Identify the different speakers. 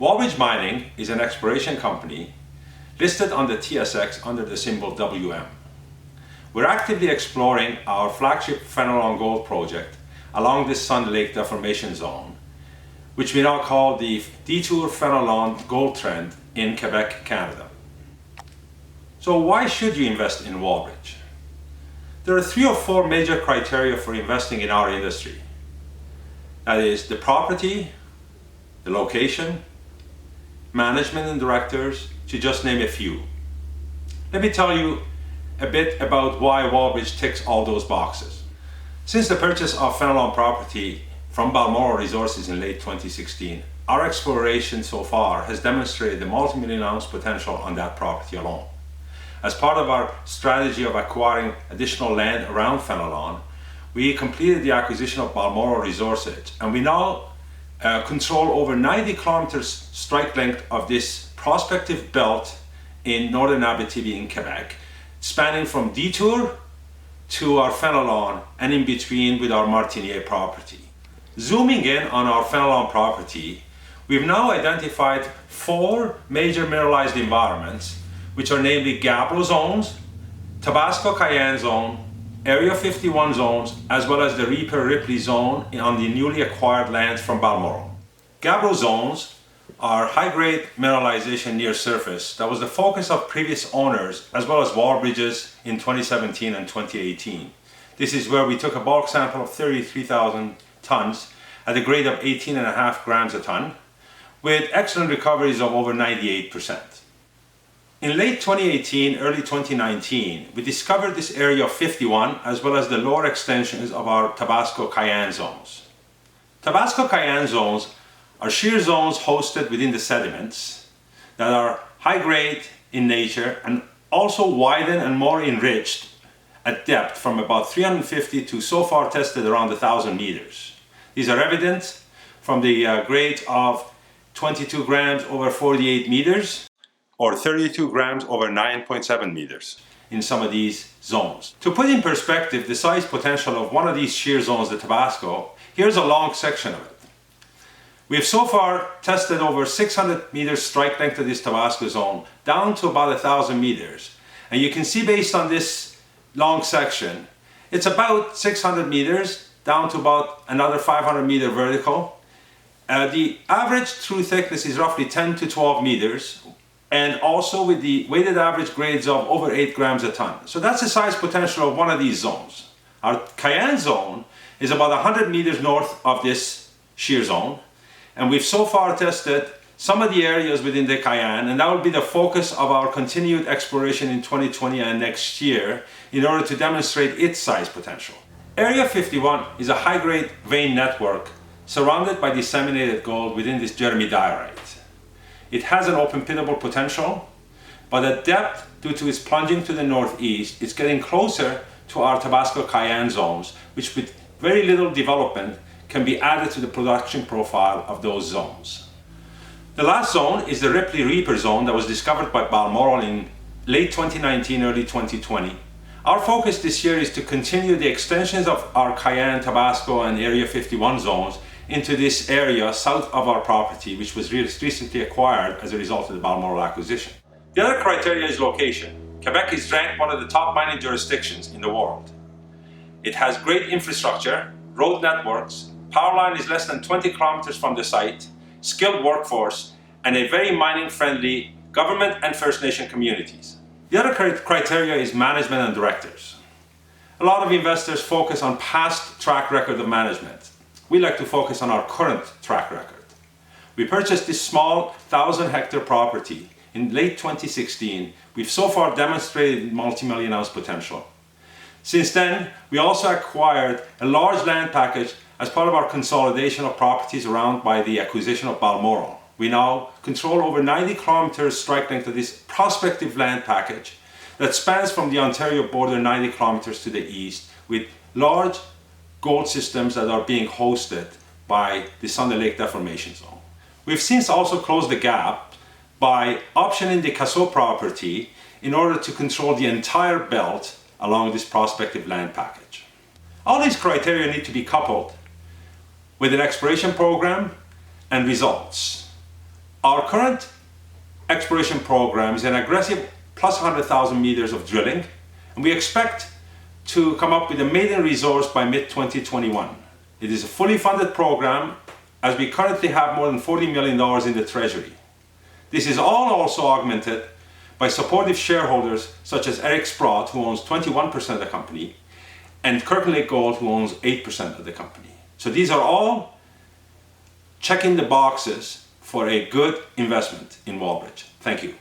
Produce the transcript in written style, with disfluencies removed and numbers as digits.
Speaker 1: Wallbridge Mining is an exploration company listed on the TSX under the symbol WM. We're actively exploring our flagship Fenelon gold project along this Sun Lake Deformation Zone, which we now call the Detour Fenelon Gold Trend in Quebec, Canada. So why should you invest in Wallbridge? There are 3 or 4 major criteria for investing in our industry. That is the property, the location, management and directors, to just name a few. Let me tell you a bit about why Wallbridge ticks all those boxes. Since the purchase of Fenelon property from Balmoral Resources in late 2016, our exploration so far has demonstrated the multi-million ounce potential on that property alone. As part of our strategy of acquiring additional land around Fenelon, we completed the acquisition of Balmoral Resources, and we now control over 90 kilometers strike length of this prospective belt in northern Abitibi in Quebec, spanning from Detour to our Fenelon and in between with our Martiniere property. Zooming in on our Fenelon property, we've now identified 4 major mineralized environments, which are namely Gabbro zones, Tabasco Cayenne zone, Area 51 zones, as well as the Reaper Ripley zone on the newly acquired lands from Balmoral. Gabbro zones are high-grade mineralization near surface that was the focus of previous owners as well as Wallbridge's in 2017 and 2018. This is where we took a bulk sample of 33,000 tons at a grade of 18.5 grams a ton with excellent recoveries of over 98%. In late 2018, early 2019, we discovered this area of 51 as well as the lower extensions of our Tabasco Cayenne zones. Tabasco Cayenne zones are shear zones hosted within the sediments that are high grade in nature and also widen and more enriched at depth from about 350 to so far tested around 1,000 meters. These are evident from the grade of 22 grams over 48 meters or 32 grams over 9.7 meters in some of these zones. To put in perspective the size potential of one of these shear zones, the Tabasco, here's a long section of it. We have so far tested over 600 meters strike length of this Tabasco zone down to about 1,000 meters. And you can see based on this long section, it's about 600 meters down to about another 500 meter vertical. The average true thickness is roughly 10 to 12 meters, and also with the weighted average grades of over 8 grams a ton. So that's the size potential of one of these zones. Our Cayenne zone is about 100 meters north of this shear zone, and we've so far tested some of the areas within the Cayenne, and that will be the focus of our continued exploration in 2020 and next year in order to demonstrate its size potential. Area 51 is a high-grade vein network surrounded by disseminated gold within this Jeremy diorite. It has an open pitable potential, but at depth, due to its plunging to the northeast, it's getting closer to our Tabasco Cayenne zones, which with very little development can be added to the production profile of those zones. The last zone is the Ripley Reaper zone that was discovered by Balmoral in late 2019, early 2020. Our focus this year is to continue the extensions of our Cayenne, Tabasco and Area 51 zones into this area south of our property, which was recently acquired as a result of the Balmoral acquisition. The other criteria is location. Quebec is ranked one of the top mining jurisdictions in the world. It has great infrastructure, road networks, power line is less than 20 kilometers from the site, skilled workforce, and a very mining-friendly government and First Nation communities. The other criteria is management and directors. A lot of investors focus on past track record of management. We like to focus on our current track record. We purchased this small 1,000-hectare property in late 2016. We've so far demonstrated multi-million ounce potential. Since then, we also acquired a large land package as part of our consolidation of properties around by the acquisition of Balmoral. We now control over 90 kilometers strike length of this prospective land package that spans from the Ontario border 90 kilometers to the east with large gold systems that are being hosted by the Sun Lake Deformation Zone. We've since also closed the gap by optioning the Casso property in order to control the entire belt along this prospective land package. All these criteria need to be coupled with an exploration program and results. Our current exploration program is an aggressive plus 100,000 meters of drilling, and we expect to come up with a maiden resource by mid-2021. It is a fully funded program, as we currently have more than $40 million in the treasury. This is all also augmented by supportive shareholders such as Eric Sprott, who owns 21% of the company, and Kirkland Lake Gold, who owns 8% of the company. So these are all checking the boxes for a good investment in Wallbridge. Thank you.